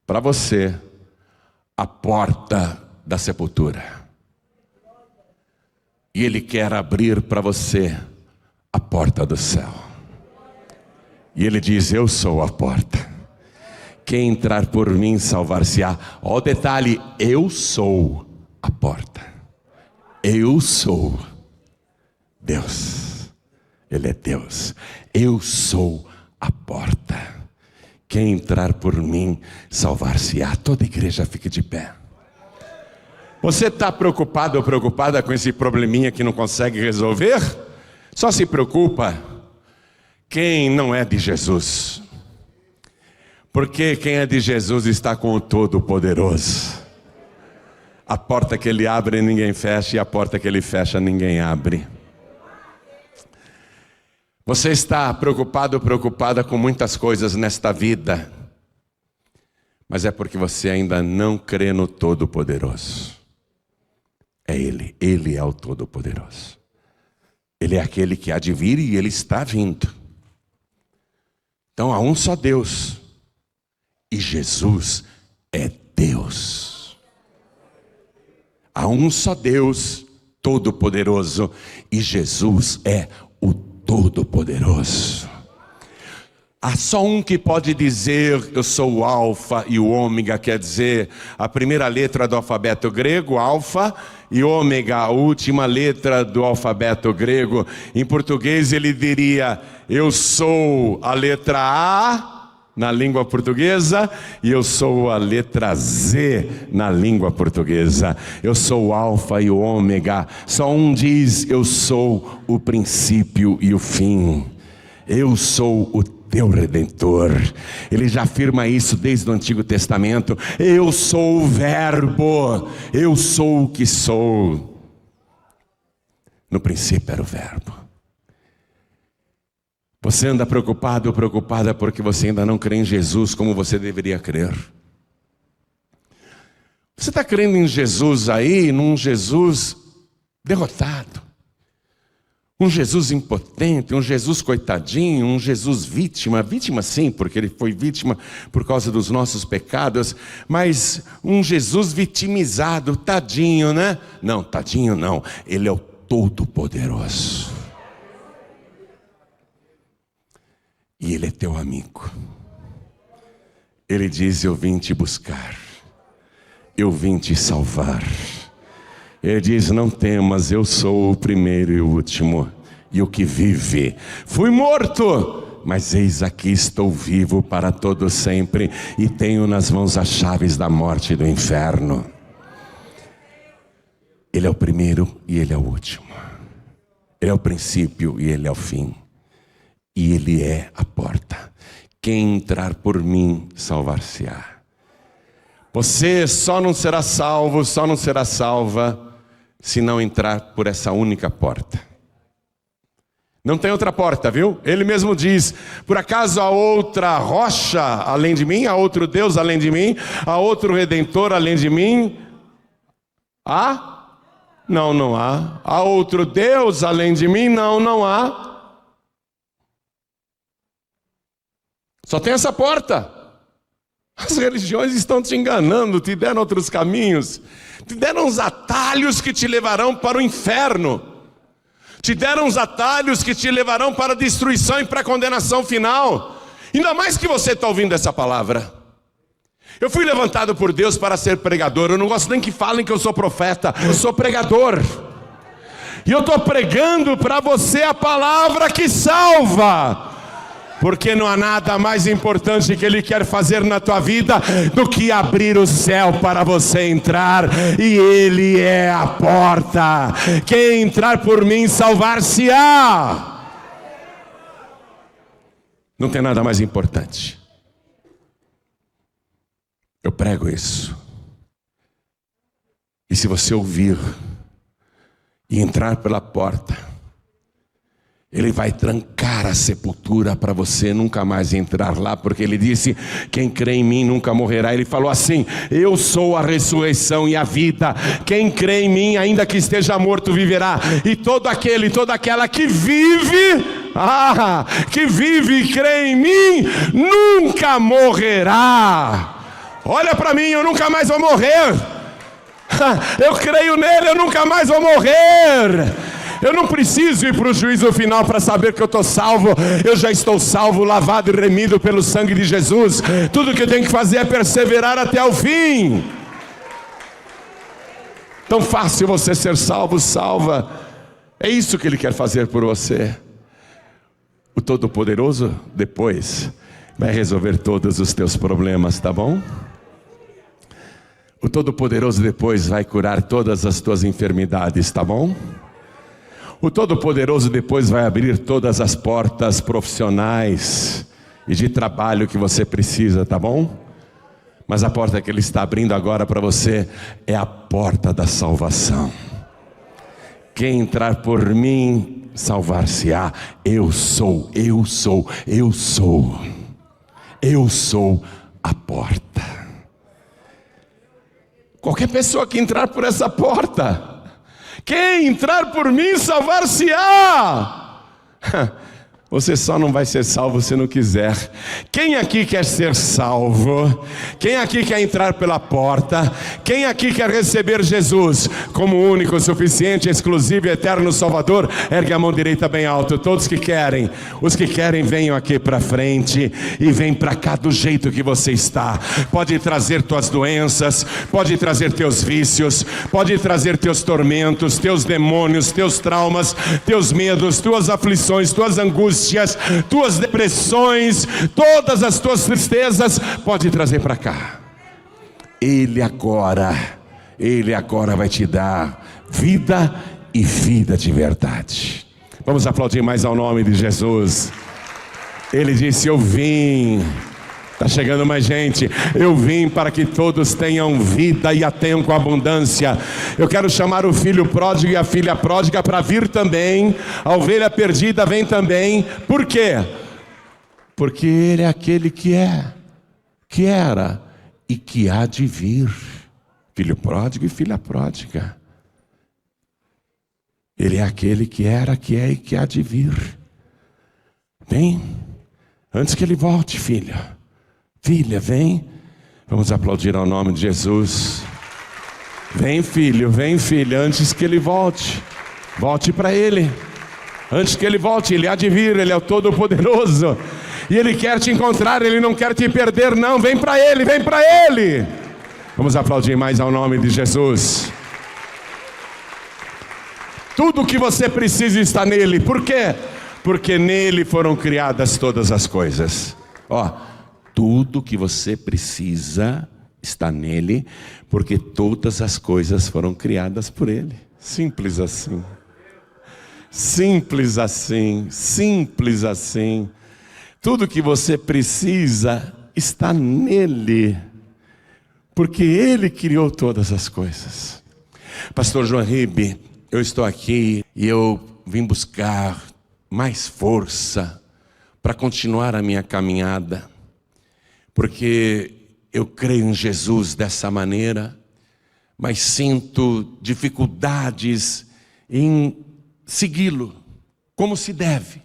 para você a porta da sepultura. E Ele quer abrir para você a porta do céu. E Ele diz: eu sou a porta. Quem entrar por mim salvar-se-á. Olha o detalhe: eu sou a porta. Eu sou Deus. Ele é Deus. Eu sou a porta. Quem entrar por mim salvar-se-á. Toda igreja fique de pé. Você está preocupado ou preocupada com esse probleminha que não consegue resolver? Só se preocupa quem não é de Jesus. Porque quem é de Jesus está com o Todo-Poderoso. A porta que Ele abre ninguém fecha, e a porta que Ele fecha ninguém abre. Você está preocupado ou preocupada com muitas coisas nesta vida, mas é porque você ainda não crê no Todo-Poderoso. É Ele é o Todo-Poderoso. Ele é aquele que há de vir e Ele está vindo. Então há um só Deus, e Jesus é Deus. Há um só Deus Todo-Poderoso, e Jesus é o Todo-Poderoso. Há só um que pode dizer: eu sou o Alfa e o Ômega, quer dizer, a primeira letra do alfabeto grego, Alfa, e Ômega, a última letra do alfabeto grego. Em português ele diria: eu sou a letra A na língua portuguesa, e eu sou a letra Z na língua portuguesa. Eu sou o Alfa e o Ômega. Só um diz: eu sou o princípio e o fim. Eu sou o teu Redentor. Ele já afirma isso desde o Antigo Testamento. Eu sou o Verbo, eu sou o que sou. No princípio era o Verbo. Você anda preocupado ou preocupada porque você ainda não crê em Jesus como você deveria crer. Você está crendo em Jesus aí, num Jesus derrotado. Um Jesus impotente, um Jesus coitadinho, um Jesus vítima. Vítima sim, porque ele foi vítima por causa dos nossos pecados. Mas um Jesus vitimizado, tadinho, né? Não, tadinho não. Ele é o Todo-Poderoso. E Ele é teu amigo. Ele diz, eu vim te buscar. Eu vim te salvar. Ele diz, não temas, eu sou o primeiro e o último, e o que vive. Fui morto, mas eis aqui estou vivo para todo sempre, e tenho nas mãos as chaves da morte e do inferno. Ele é o primeiro e Ele é o último. Ele é o princípio e Ele é o fim. E Ele é a porta. Quem entrar por mim, salvar-se-á. Você só não será salvo, só não será salva, se não entrar por essa única porta. Não tem outra porta, viu? Ele mesmo diz, por acaso há outra rocha além de mim? Há outro Deus além de mim? Há outro Redentor além de mim? Há? Não, não há. Há outro Deus além de mim? Não, não há. Só tem essa porta. As religiões estão te enganando, te deram outros caminhos, te deram uns atalhos que te levarão para o inferno, te deram uns atalhos que te levarão para a destruição e para a condenação final. Ainda mais que você está ouvindo essa palavra. Eu fui levantado por Deus para ser pregador. Eu não gosto nem que falem que eu sou profeta, eu sou pregador. E eu estou pregando para você a palavra que salva. Porque não há nada mais importante que Ele quer fazer na tua vida do que abrir o céu para você entrar. E Ele é a porta. Quem entrar por mim salvar-se-á. Não tem nada mais importante. Eu prego isso. E se você ouvir e entrar pela porta, Ele vai trancar a sepultura para você nunca mais entrar lá, porque Ele disse, quem crê em mim nunca morrerá. Ele falou assim, eu sou a ressurreição e a vida. Quem crê em mim, ainda que esteja morto, viverá. E todo aquele, toda aquela que vive, que vive e crê em mim, nunca morrerá. Olha para mim, eu nunca mais vou morrer. Eu creio nele, eu nunca mais vou morrer. Eu não preciso ir para o juízo final para saber que eu estou salvo. Eu já estou salvo, lavado e remido pelo sangue de Jesus. Tudo que eu tenho que fazer é perseverar até o fim. Tão fácil você ser salvo, salva. É isso que Ele quer fazer por você. O Todo-Poderoso depois vai resolver todos os teus problemas, tá bom? O Todo-Poderoso depois vai curar todas as tuas enfermidades, tá bom? O Todo-Poderoso depois vai abrir todas as portas profissionais e de trabalho que você precisa, tá bom? Mas a porta que Ele está abrindo agora para você é a porta da salvação. Quem entrar por mim, salvar-se-á. Eu sou a porta. Qualquer pessoa que entrar por essa porta, quem entrar por mim, salvar-se-á. Você só não vai ser salvo se não quiser. Quem aqui quer ser salvo? Quem aqui quer entrar pela porta? Quem aqui quer receber Jesus como único, suficiente, exclusivo e eterno Salvador? Ergue a mão direita bem alto. Todos que querem. Os que querem, venham aqui para frente. E vem para cá do jeito que você está. Pode trazer tuas doenças. Pode trazer teus vícios. Pode trazer teus tormentos, teus demônios, teus traumas, teus medos, tuas aflições, tuas angústias, tuas depressões, todas as tuas tristezas, pode trazer para cá. Ele agora vai te dar vida e vida de verdade. Vamos aplaudir mais ao nome de Jesus. Ele disse: eu vim. Está chegando mais gente. Eu vim para que todos tenham vida e a tenham com abundância. Eu quero chamar o filho pródigo e a filha pródiga para vir também. A ovelha perdida vem também. Por quê? Porque ele é aquele que era e que há de vir. Filho pródigo e filha pródiga. Ele é aquele que era, que é e que há de vir. Vem, antes que ele volte, filha. Filha, vem. Vamos aplaudir ao nome de Jesus. Vem, filho, vem, filha, antes que ele volte. Volte para ele. Antes que ele volte, ele há de vir, ele é o Todo-Poderoso. E ele quer te encontrar, ele não quer te perder, não. Vem para ele, vem para ele. Vamos aplaudir mais ao nome de Jesus. Tudo o que você precisa está nele. Por quê? Porque nele foram criadas todas as coisas. Tudo que você precisa está nele, porque todas as coisas foram criadas por ele. Simples assim. Simples assim. Simples assim. Tudo que você precisa está nele, porque ele criou todas as coisas. Pastor João Ribe, eu estou aqui e eu vim buscar mais força para continuar a minha caminhada. Porque eu creio em Jesus dessa maneira, mas sinto dificuldades em segui-lo como se deve.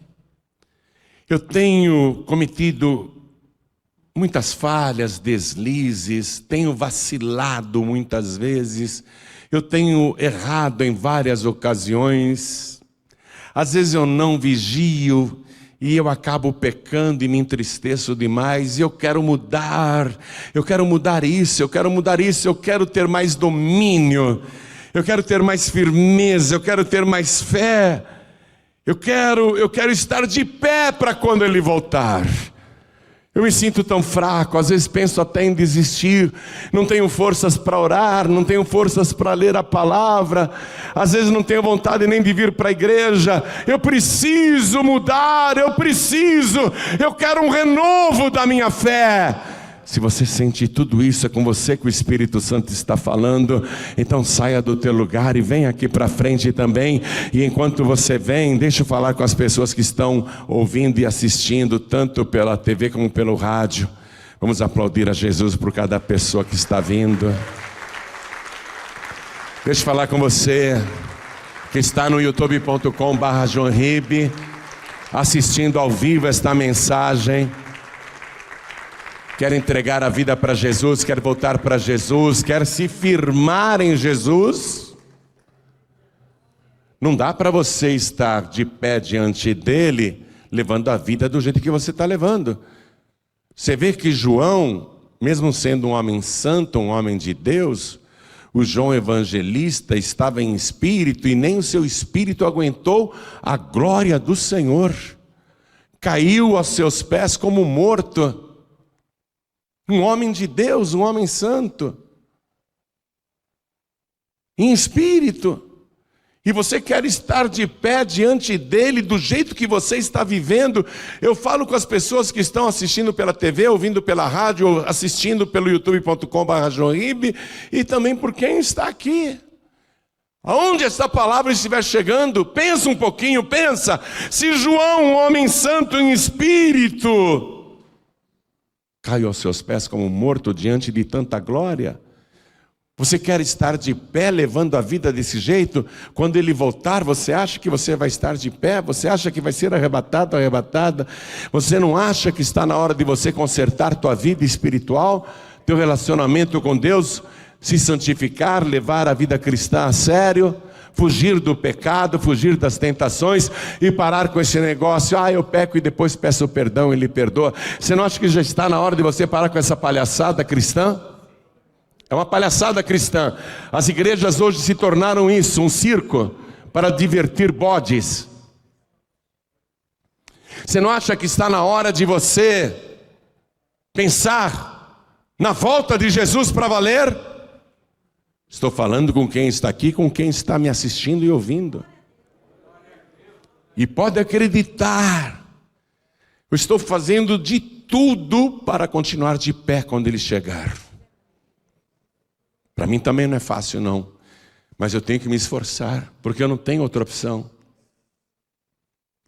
Eu tenho cometido muitas falhas, deslizes, tenho vacilado muitas vezes, eu tenho errado em várias ocasiões. Às vezes eu não vigio e eu acabo pecando e me entristeço demais, e eu quero mudar isso, eu quero ter mais domínio, eu quero ter mais firmeza, eu quero ter mais fé, eu quero estar de pé para quando ele voltar. Eu me sinto tão fraco, às vezes penso até em desistir, não tenho forças para orar, não tenho forças para ler a palavra, às vezes não tenho vontade nem de vir para a igreja. Eu preciso mudar, eu quero um renovo da minha fé. Se você sente tudo isso, é com você que o Espírito Santo está falando. Então saia do teu lugar e venha aqui para frente também. E enquanto você vem, deixa eu falar com as pessoas que estão ouvindo e assistindo, tanto pela TV como pelo rádio. Vamos aplaudir a Jesus por cada pessoa que está vindo. Deixa eu falar com você que está no youtube.com/joãoribe, assistindo ao vivo esta mensagem. Quer entregar a vida para Jesus, quer voltar para Jesus, quer se firmar em Jesus. Não dá para você estar de pé diante dele, levando a vida do jeito que você está levando. Você vê que João, mesmo sendo um homem santo, um homem de Deus, o João evangelista estava em espírito e nem o seu espírito aguentou a glória do Senhor. Caiu aos seus pés como morto. Um homem de Deus, um homem santo, em espírito. E você quer estar de pé diante dele do jeito que você está vivendo. Eu falo com as pessoas que estão assistindo pela TV, ouvindo pela rádio, assistindo pelo youtube.com/joãoribe, e também por quem está aqui. Aonde essa palavra estiver chegando, pensa um pouquinho, pensa. Se João, um homem santo em espírito, caiu aos seus pés como morto diante de tanta glória, você quer estar de pé levando a vida desse jeito? Quando ele voltar, você acha que você vai estar de pé? Você acha que vai ser arrebatado, arrebatada? Você não acha que está na hora de você consertar tua vida espiritual, teu relacionamento com Deus, se santificar, levar a vida cristã a sério, fugir do pecado, fugir das tentações e parar com esse negócio, eu peco e depois peço perdão e ele perdoa? Você não acha que já está na hora de você parar com essa palhaçada cristã? É uma palhaçada cristã. As igrejas hoje se tornaram isso, um circo para divertir bodes. Você não acha que está na hora de você pensar na volta de Jesus para valer? Estou falando com quem está aqui, com quem está me assistindo e ouvindo. E pode acreditar, Eu estou fazendo de tudo para continuar de pé quando ele chegar. Para mim também não é fácil não, mas eu tenho que me esforçar, porque eu não tenho outra opção.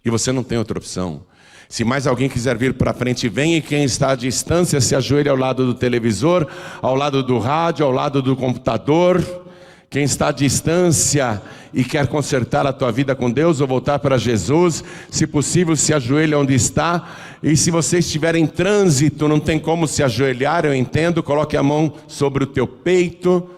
E você não tem outra opção. Se mais alguém quiser vir para frente, vem, e quem está à distância se ajoelhe ao lado do televisor, ao lado do rádio, ao lado do computador. Quem está à distância e quer consertar a tua vida com Deus ou voltar para Jesus, se possível se ajoelhe onde está. E se você estiver em trânsito, não tem como se ajoelhar, eu entendo, coloque a mão sobre o teu peito,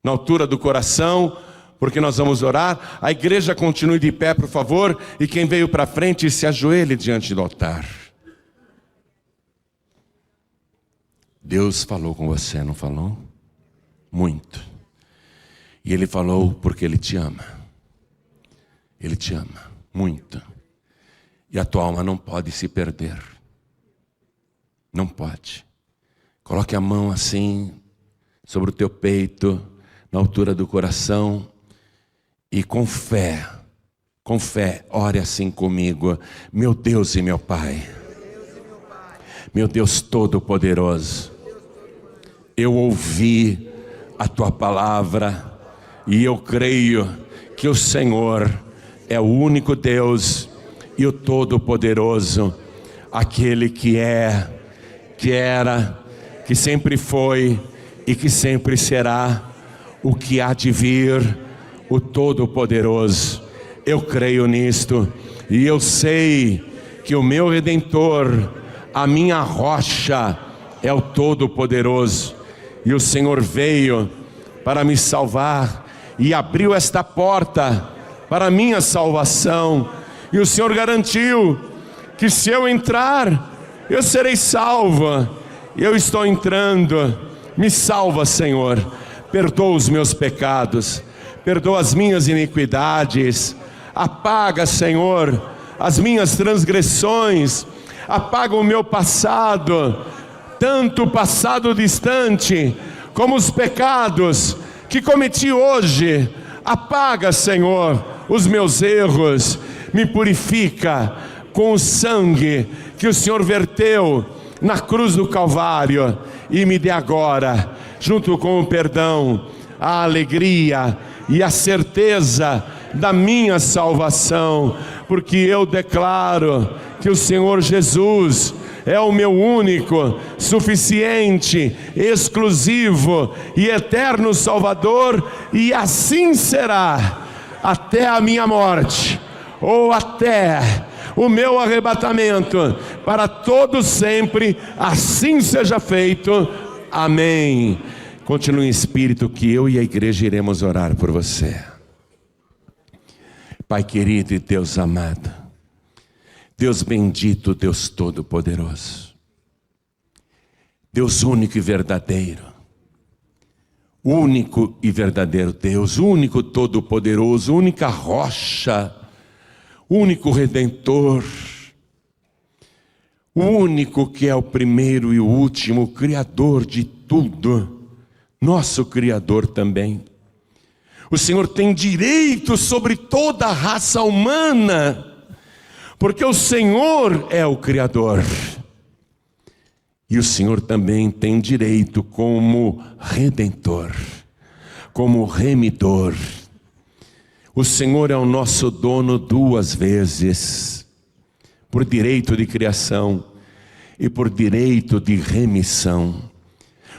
na altura do coração, porque nós vamos orar. A igreja continue de pé, por favor, e quem veio para frente se ajoelhe diante do altar. Deus falou com você, não falou? Muito. E Ele falou porque Ele te ama. Ele te ama muito. E a tua alma não pode se perder. Não pode. Coloque a mão assim sobre o teu peito, na altura do coração, e com fé, ore assim comigo. Meu Deus e meu Pai, meu Deus Todo-Poderoso, eu ouvi a tua palavra e eu creio que o Senhor é o único Deus e o Todo-Poderoso, aquele que é, que era, que sempre foi e que sempre será, o que há de vir, o Todo-Poderoso. Eu creio nisto e eu sei que o meu Redentor, a minha rocha, é o Todo-Poderoso. E o Senhor veio para me salvar e abriu esta porta para a minha salvação. E o Senhor garantiu que se eu entrar, eu serei salvo. Eu estou entrando. Me salva, Senhor. Perdoa os meus pecados, perdoa as minhas iniquidades, apaga, Senhor, as minhas transgressões, apaga o meu passado, tanto o passado distante, como os pecados que cometi hoje. Apaga, Senhor, os meus erros, me purifica com o sangue que o Senhor verteu na cruz do Calvário, e me dê agora, junto com o perdão, a alegria e a certeza da minha salvação, porque eu declaro que o Senhor Jesus é o meu único, suficiente, exclusivo e eterno Salvador, e assim será até a minha morte, ou até o meu arrebatamento, para todo sempre, assim seja feito. Amém. Continue em espírito, que eu e a igreja iremos orar por você. Pai querido e Deus amado, Deus bendito, Deus Todo-Poderoso, Deus único e verdadeiro, único e verdadeiro Deus, único Todo-Poderoso, única rocha, único Redentor, o único que é o primeiro e o último, Criador de tudo, nosso Criador também. O Senhor tem direito sobre toda a raça humana, porque o Senhor é o Criador. E o Senhor também tem direito como Redentor, como Remidor. O Senhor é o nosso dono duas vezes, por direito de criação e por direito de remissão.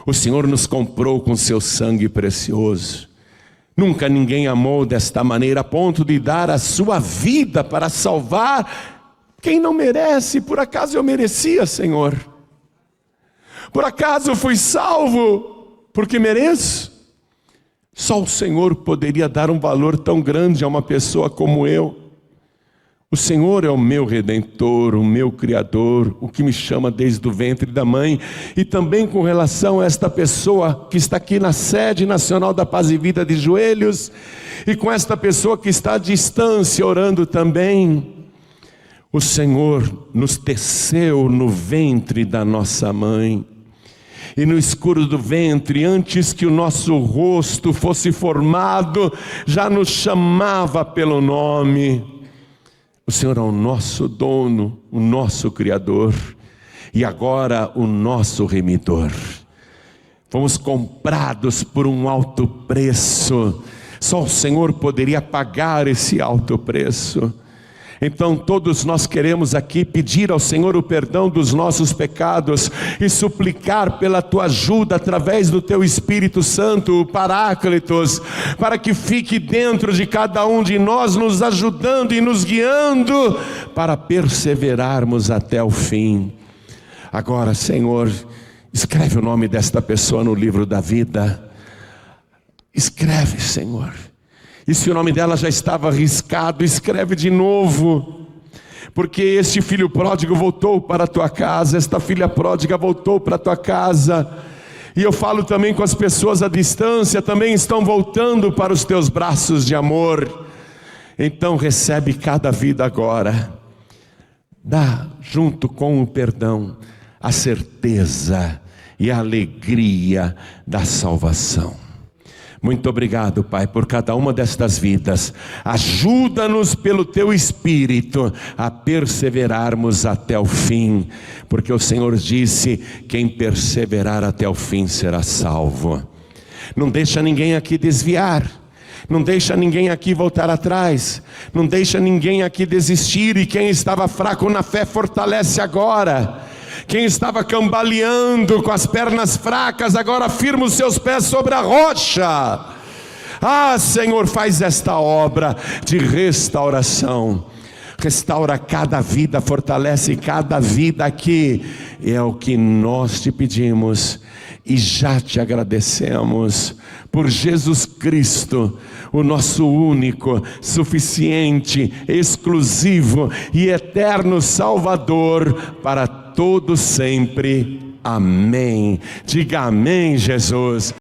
O Senhor nos comprou com seu sangue precioso. Nunca ninguém amou desta maneira, a ponto de dar a sua vida para salvar quem não merece. Por acaso eu merecia, Senhor? Por acaso eu fui salvo porque mereço? Só o Senhor poderia dar um valor tão grande a uma pessoa como eu. O Senhor é o meu Redentor, o meu Criador, o que me chama desde o ventre da mãe. E também com relação a esta pessoa que está aqui na sede nacional da Paz e Vida de joelhos, e com esta pessoa que está à distância orando também. O Senhor nos teceu no ventre da nossa mãe. E no escuro do ventre, antes que o nosso rosto fosse formado, já nos chamava pelo nome. O O Senhor é o nosso dono, o nosso Criador e agora o nosso remidor. Fomos comprados por um alto preço. Só o Senhor poderia pagar esse alto preço. Então todos nós queremos aqui pedir ao Senhor o perdão dos nossos pecados e suplicar pela tua ajuda através do teu Espírito Santo, o Paráclitos, para que fique dentro de cada um de nós, nos ajudando e nos guiando para perseverarmos até o fim. Agora, Senhor, escreve o nome desta pessoa no livro da vida. Escreve, Senhor. E se o nome dela já estava riscado, escreve de novo. Porque este filho pródigo voltou para a tua casa, esta filha pródiga voltou para a tua casa. E eu falo também com as pessoas à distância, também estão voltando para os teus braços de amor. Então recebe cada vida agora. Dá junto com o perdão a certeza e a alegria da salvação. Muito obrigado, Pai, por cada uma destas vidas. Ajuda-nos pelo Teu Espírito a perseverarmos até o fim, porque o Senhor disse: quem perseverar até o fim será salvo. Não deixa ninguém aqui desviar, não deixa ninguém aqui voltar atrás, não deixa ninguém aqui desistir. E quem estava fraco na fé, fortalece agora. Quem estava cambaleando com as pernas fracas, agora firma os seus pés sobre a rocha. Ah, Senhor, faz esta obra de restauração. Restaura cada vida, fortalece cada vida aqui. É o que nós te pedimos e já te agradecemos por Jesus Cristo, o nosso único, suficiente, exclusivo e eterno Salvador para todo sempre. Amém. Diga amém, Jesus.